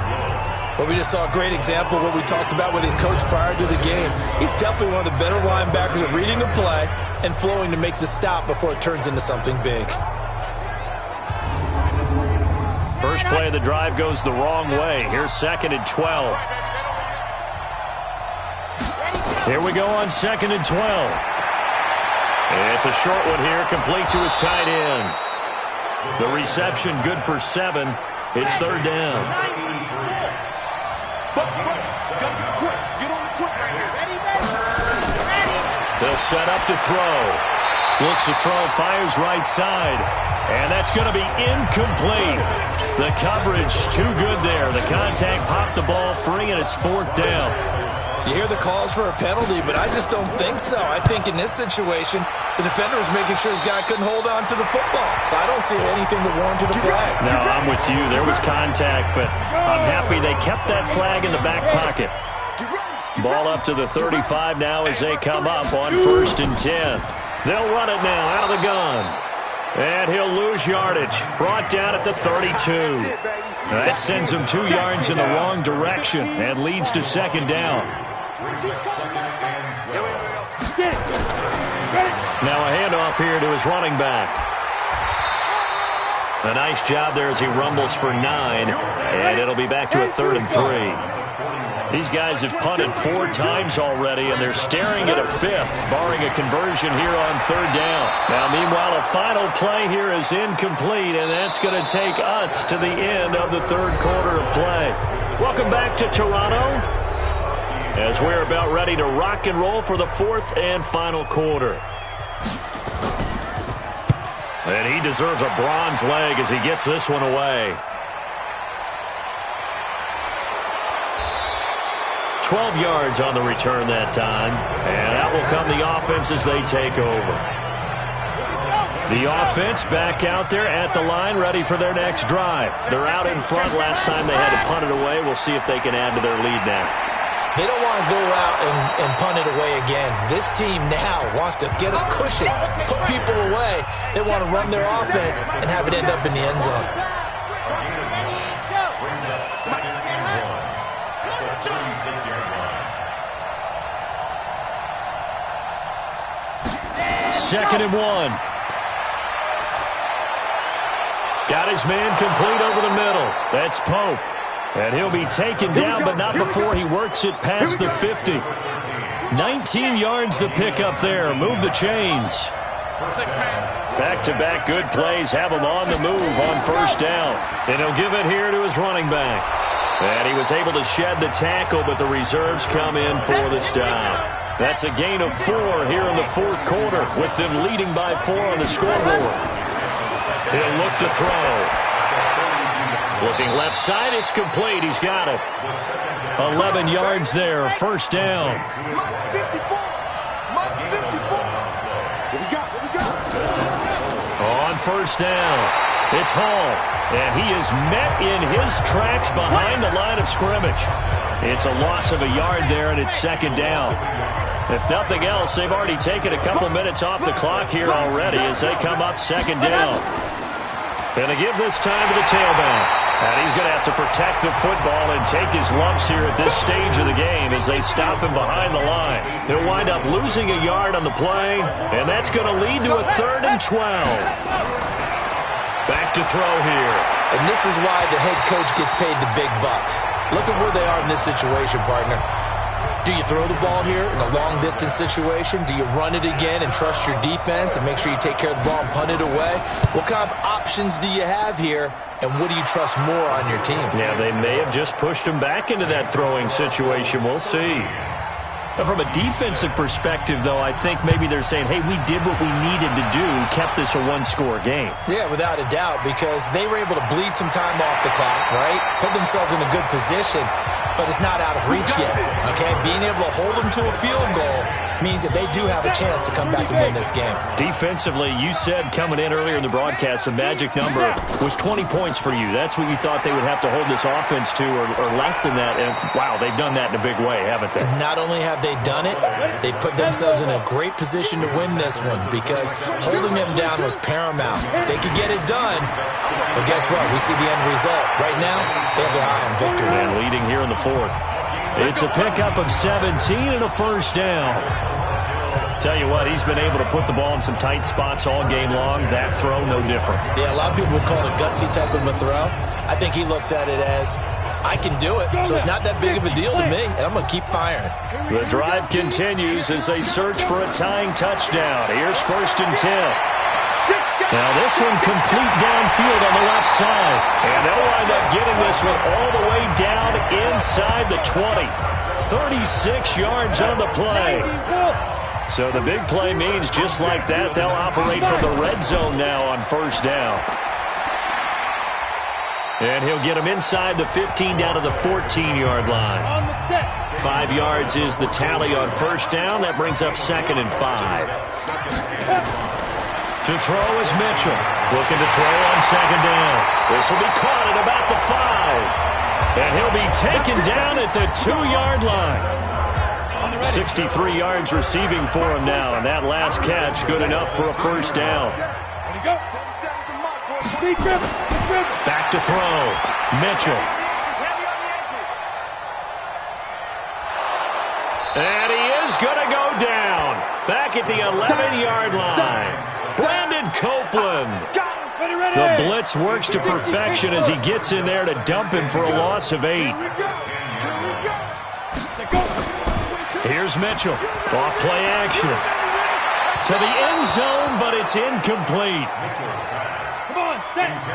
Well, we just saw a great example of what we talked about with his coach prior to the game. He's definitely one of the better linebackers at reading a play and flowing to make the stop before it turns into something big. First play of the drive goes the wrong way. Here's 2nd and 12. Here we go on 2nd and 12. It's a short one here, complete to his tight end. The reception good for 7. It's 3rd down. They'll set up to throw. Looks to throw, fires right side. And that's going to be incomplete. The coverage too good there. The contact popped the ball free, and it's 4th down. You hear the calls for a penalty, but I just don't think so. I think in this situation, the defender was making sure his guy couldn't hold on to the football. So I don't see anything to warrant the flag. No, I'm with you. There was contact, but I'm happy they kept that flag in the back pocket. Ball up to the 35 now as they come up on 1st and 10. They'll run it now out of the gun. And he'll lose yardage. Brought down at the 32. That sends him 2 yards in the wrong direction and leads to 2nd down. Now a handoff here to his running back. A nice job there as he rumbles for 9. And it'll be back to a 3rd and 3. These guys have punted 4 times already, and they're staring at a 5th, barring a conversion here on 3rd down. Now, meanwhile, a final play here is incomplete, and that's going to take us to the end of the 3rd quarter of play. Welcome back to Toronto, as we're about ready to rock and roll for the 4th and final quarter. And he deserves a bronze leg as he gets this one away. 12 yards on the return that time. And out will come the offense as they take over. The offense back out there at the line, ready for their next drive. They're out in front. Last time they had to punt it away. We'll see if they can add to their lead now. They don't want to go out and punt it away again. This team now wants to get a cushion, put people away. They want to run their offense and have it end up in the end zone. 2nd and 1. Got his man complete over the middle. That's Pope. And he'll be taken down, but not before he works it past the 50. 19 yards the pick up there. Move the chains. Back-to-back good plays have him on the move on 1st down. And he'll give it here to his running back. And he was able to shed the tackle, but the reserves come in for the stop. That's a gain of 4 here in the 4th quarter, with them leading by 4 on the scoreboard. He'll look to throw. Looking left side, it's complete. He's got it. 11 yards there, 1st down. On 1st down, it's Hall. And he is met in his tracks behind the line of scrimmage. It's a loss of a yard there, and it's 2nd down. If nothing else, they've already taken a couple minutes off the clock here already as they come up 2nd down. Going to give this time to the tailback. And he's going to have to protect the football and take his lumps here at this stage of the game as they stop him behind the line. He'll wind up losing a yard on the play, and that's going to lead to a 3rd and 12. Back to throw here. And this is why the head coach gets paid the big bucks. Look at where they are in this situation, partner. Do you throw the ball here in a long-distance situation? Do you run it again and trust your defense and make sure you take care of the ball and punt it away? What kind of options do you have here, and what do you trust more on your team? Yeah, they may have just pushed him back into that throwing situation. We'll see. From a defensive perspective, though, I think maybe they're saying, hey, we did what we needed to do, kept this a one-score game. Yeah, without a doubt, because they were able to bleed some time off the clock, right? Put themselves in a good position, but it's not out of reach yet, okay? Being able to hold them to a field goal means that they do have a chance to come back and win this game. Defensively, you said coming in earlier in the broadcast, the magic number was 20 points for you. That's what you thought they would have to hold this offense to, or less than that. And, wow, they've done that in a big way, haven't they? Not only have they done it, they put themselves in a great position to win this one because holding them down was paramount. If they could get it done, well, guess what? We see the end result. Right now, they have their eye on victory. And leading here in the 4th. It's a pickup of 17 and a 1st down. Tell you what, he's been able to put the ball in some tight spots all game long. That throw, no different. Yeah, a lot of people would call it a gutsy type of a throw. I think he looks at it as, I can do it, so it's not that big of a deal to me, and I'm going to keep firing. The drive continues as they search for a tying touchdown. Here's 1st and 10. Now this one complete downfield on the left side. And they'll wind up getting this one all the way down inside the 20. 36 yards on the play. So the big play means just like that, they'll operate from the red zone now on 1st down. And he'll get him inside the 15 down to the 14-yard line. 5 yards is the tally on first down. That brings up 2nd and 5. To throw is Mitchell. Looking to throw on 2nd down. This will be caught at about the 5. And he'll be taken down at the 2-yard line. 63 yards receiving for him now. And that last catch good enough for a first down. Back to throw. Mitchell. And he is going to go down. Back at the 11-yard line. Brandon Copeland. The blitz works to perfection as he gets in there to dump him for a loss of 8. Here's Mitchell. Off play action. To the end zone, but it's incomplete.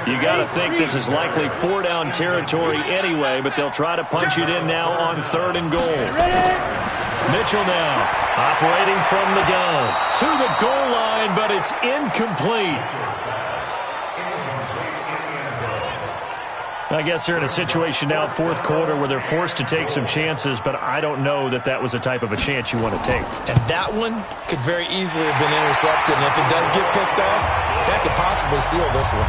You got to think this is likely 4-down territory anyway, but they'll try to punch it in now on 3rd and goal. Mitchell now operating from the gun to the goal line, but it's incomplete. I guess they're in a situation now, 4th quarter, where they're forced to take some chances, but I don't know that that was the type of a chance you want to take. And that one could very easily have been intercepted, and if it does get picked off, that could possibly seal this one.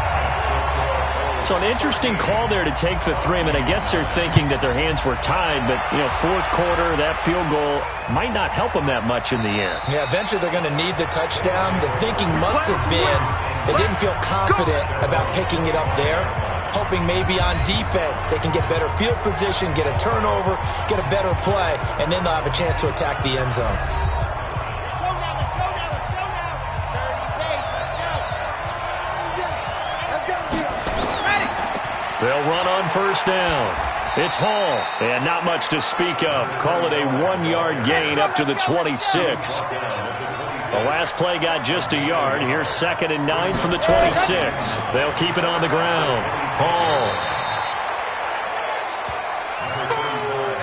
So an interesting call there to take the 3. I mean, I guess they're thinking that their hands were tied, but, 4th quarter, that field goal might not help them that much in the end. Yeah, eventually they're going to need the touchdown. The thinking must have been they didn't feel confident about picking it up there, hoping maybe on defense they can get better field position, get a turnover, get a better play, and then they'll have a chance to attack the end zone. They'll run on first down. It's Hall, and not much to speak of. Call it a 1-yard gain up to the 26. The last play got just a yard. Here's 2nd and 9 from the 26. They'll keep it on the ground. Hall.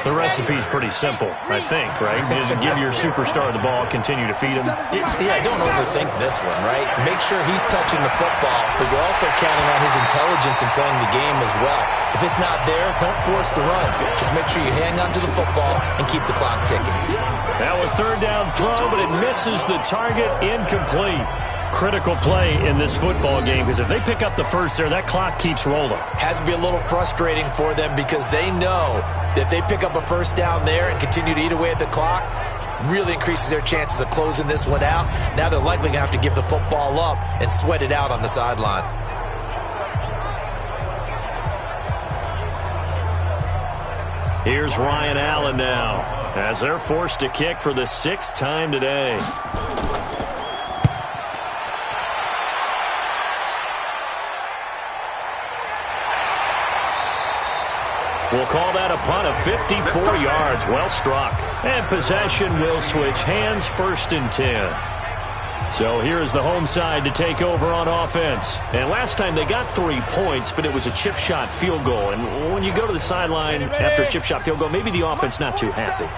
The recipe's pretty simple, I think, right? Just give your superstar the ball, continue to feed him. Yeah, don't overthink this one, right? Make sure he's touching the football, but you're also counting on his intelligence in playing the game as well. If it's not there, don't force the run. Just make sure you hang on to the football and keep the clock ticking. Now a 3rd down throw, but it misses the target, incomplete. Critical play in this football game, because if they pick up the first there, that clock keeps rolling. Has to be a little frustrating for them because they know that if they pick up a first down there and continue to eat away at the clock, really increases their chances of closing this one out. Now they're likely going to have to give the football up and sweat it out on the sideline. Here's Ryan Allen now, as they're forced to kick for the 6th time today. We'll call that a punt of 54 yards. Well struck. And possession will switch hands, 1st and 10. So here's the home side to take over on offense. And last time they got 3 points, but it was a chip shot field goal. And when you go to the sideline after a chip shot field goal, maybe the offense not too happy.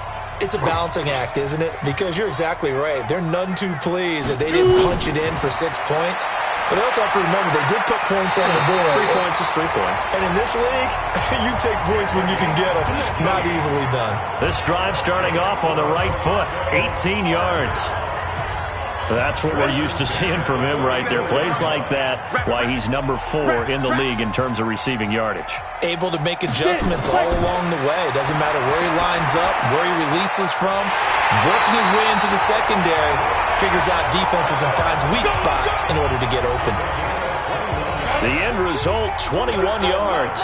It's a balancing act, isn't it? Because you're exactly right. They're none too pleased that they didn't punch it in for 6 points. But they also have to remember they did put points on the board. 3 points is 3 points. And in this league, you take points when you can get them. Not easily done. This drive starting off on the right foot. 18 yards. That's what we're used to seeing from him right there. Plays like that, why he's number 4 in the league in terms of receiving yardage. Able to make adjustments all along the way. Doesn't matter where he lines up, where he releases from. Working his way into the secondary. Figures out defenses and finds weak spots in order to get open. The end result, 21 yards.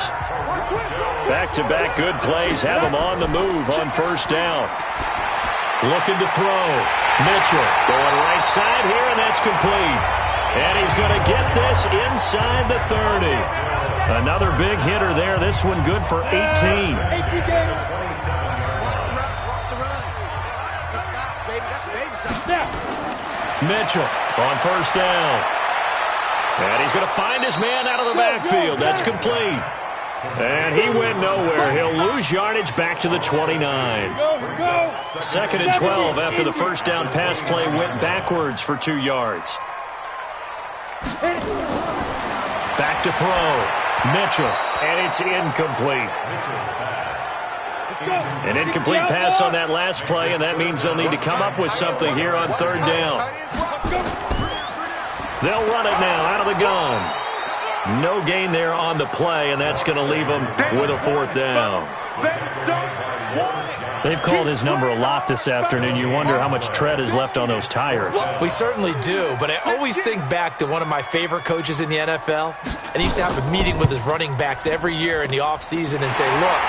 Back-to-back good plays have him on the move on first down. Looking to throw. Mitchell going right side here, and that's complete. And he's going to get this inside the 30. Another big hitter there. This one good for 18. Mitchell on first down. And he's going to find his man out of the backfield. That's complete. And he went nowhere. He'll lose yardage back to the 29. 2nd and 12 after the first down pass play went backwards for 2 yards. Back to throw. Mitchell, and it's incomplete. An incomplete pass on that last play, and that means they'll need to come up with something here on third down. They'll run it now out of the gun. No gain there on the play, and that's going to leave them with a fourth down. They've called his number a lot this afternoon. You wonder how much tread is left on those tires. We certainly do, but I always think back to one of my favorite coaches in the NFL, and he used to have a meeting with his running backs every year in the offseason and say, look,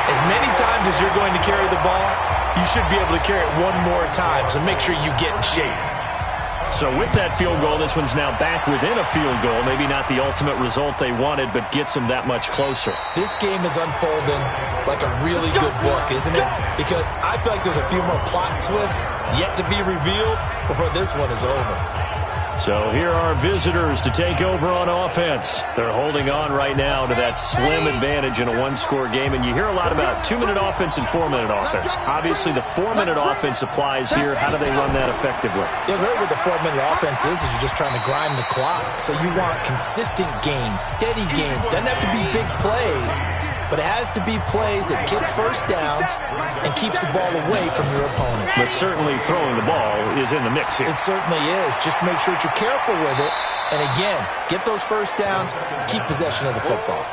as many times as you're going to carry the ball, you should be able to carry it one more time, so make sure you get in shape. So with that field goal, this one's now back within a field goal. Maybe not the ultimate result they wanted, but gets them that much closer. This game is unfolding like a really good book, isn't it? Because I feel like there's a few more plot twists yet to be revealed before this one is over. So here are visitors to take over on offense. They're holding on right now to that slim advantage in a one-score game. And you hear a lot about 2-minute offense and 4-minute offense. Obviously, the 4-minute offense applies here. How do they run that effectively? Yeah, really what the 4-minute offense is you're just trying to grind the clock. So you want consistent gains, steady gains. Doesn't have to be big plays, but it has to be plays that gets first downs and keeps the ball away from your opponent. But certainly throwing the ball is in the mix here. It certainly is. Just make sure that you're careful with it. And again, get those first downs, keep possession of the football.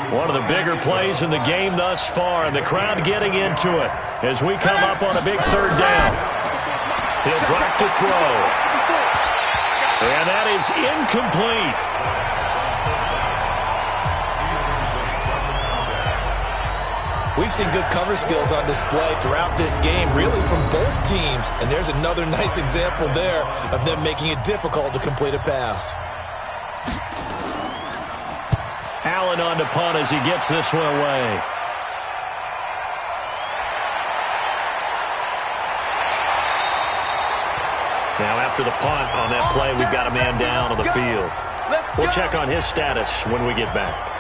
One of the bigger plays in the game thus far, and the crowd getting into it as we come up on a big third down. He'll drop to throw. And that is incomplete. We've seen good cover skills on display throughout this game, really from both teams. And there's another nice example there of them making it difficult to complete a pass. Allen on to punt as he gets this one away. Now after the punt on that play, we've got a man down on the field. We'll check on his status when we get back.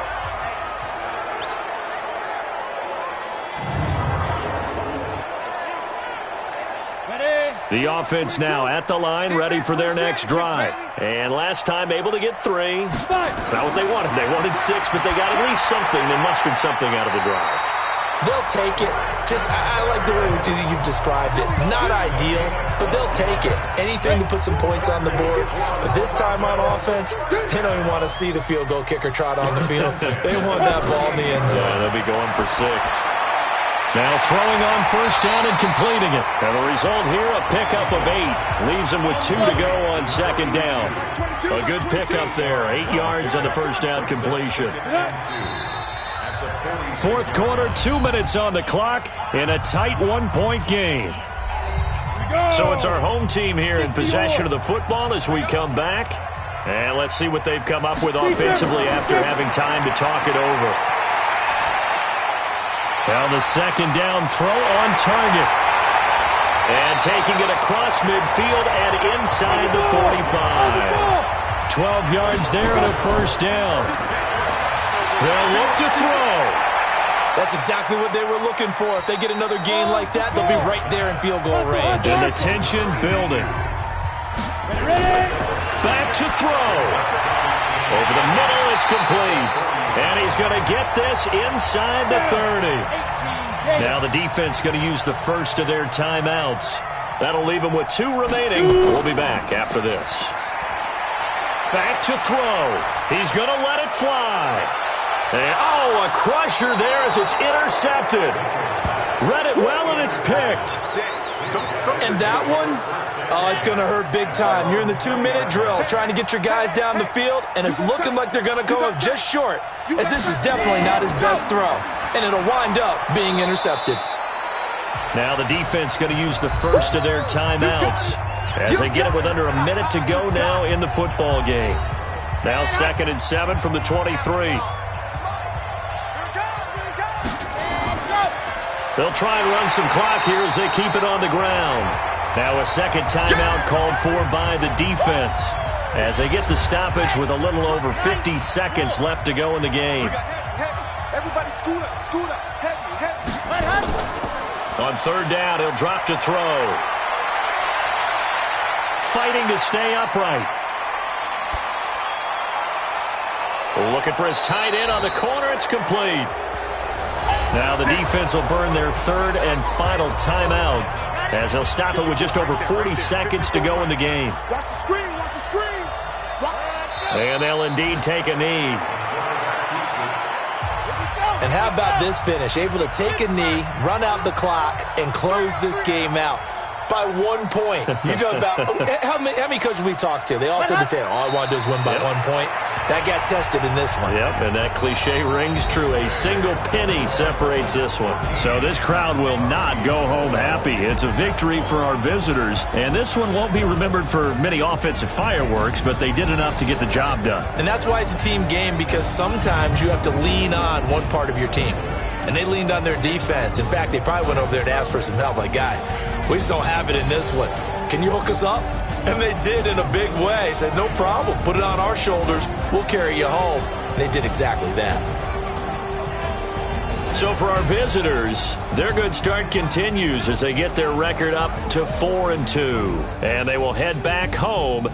The offense now at the line, ready for their next drive. And last time able to get 3. It's not what they wanted. They wanted 6, but they got at least something. They mustered something out of the drive. They'll take it. I like the way you've described it. Not ideal, but they'll take it. Anything to put some points on the board. But this time on offense, they don't even want to see the field goal kicker trot on the field. They want that ball in the end zone. Yeah, they'll be going for 6. Now throwing on first down and completing it. And the result here, a pickup of 8. Leaves them with 2 to go on second down. A good pickup there. 8 yards on the first down completion. Fourth quarter, 2 minutes on the clock in a tight 1-point game. So it's our home team here in possession of the football as we come back. And let's see what they've come up with offensively after having time to talk it over. Now the second down throw on target. And taking it across midfield and inside the 45. 12 yards there and a first down. They'll look to throw. That's exactly what they were looking for. If they get another gain like that, they'll be right there in field goal range. And the tension building. Back to throw. Over the middle, it's complete. And he's going to get this inside the 30. Now the defense going to use the first of their timeouts. That'll leave them with 2 remaining. We'll be back after this. Back to throw. He's going to let it fly. And, a crusher there as it's intercepted. Read it well, and it's picked. And that one? Oh, it's going to hurt big time. You're in the 2-minute drill trying to get your guys down the field, and it's looking like they're going to come up just short, as this is definitely not his best throw, and it'll wind up being intercepted. Now the defense going to use the first of their timeouts as they get it with under a minute to go now in the football game. Now 2nd and 7 from the 23. They'll try and run some clock here as they keep it on the ground. Now a second timeout called for by the defense as they get the stoppage with a little over 50 seconds left to go in the game. Everybody scoot up, heavy. On third down, he'll drop to throw. Fighting to stay upright. Looking for his tight end on the corner. It's complete. Now the defense will burn their third and final timeout as they'll stop it with just over 40 seconds to go in the game. Watch the screen. Watch the screen. And they'll indeed take a knee. And how about this finish? Able to take a knee, run out the clock, and close this game out by 1 point. You talk about how many coaches we talked to? They all said the same. All I want to do is win by 1 point. That got tested in this one. Yep, and that cliche rings true. A single penny separates this one. So this crowd will not go home happy. It's a victory for our visitors. And this one won't be remembered for many offensive fireworks, but they did enough to get the job done. And that's why it's a team game, because sometimes you have to lean on one part of your team. And they leaned on their defense. In fact, they probably went over there and asked for some help. Like, guys, we just don't have it in this one. Can you hook us up? And they did in a big way. Said, no problem. Put it on our shoulders. We'll carry you home. And they did exactly that. So for our visitors, their good start continues as they get their record up to 4-2. And they will head back home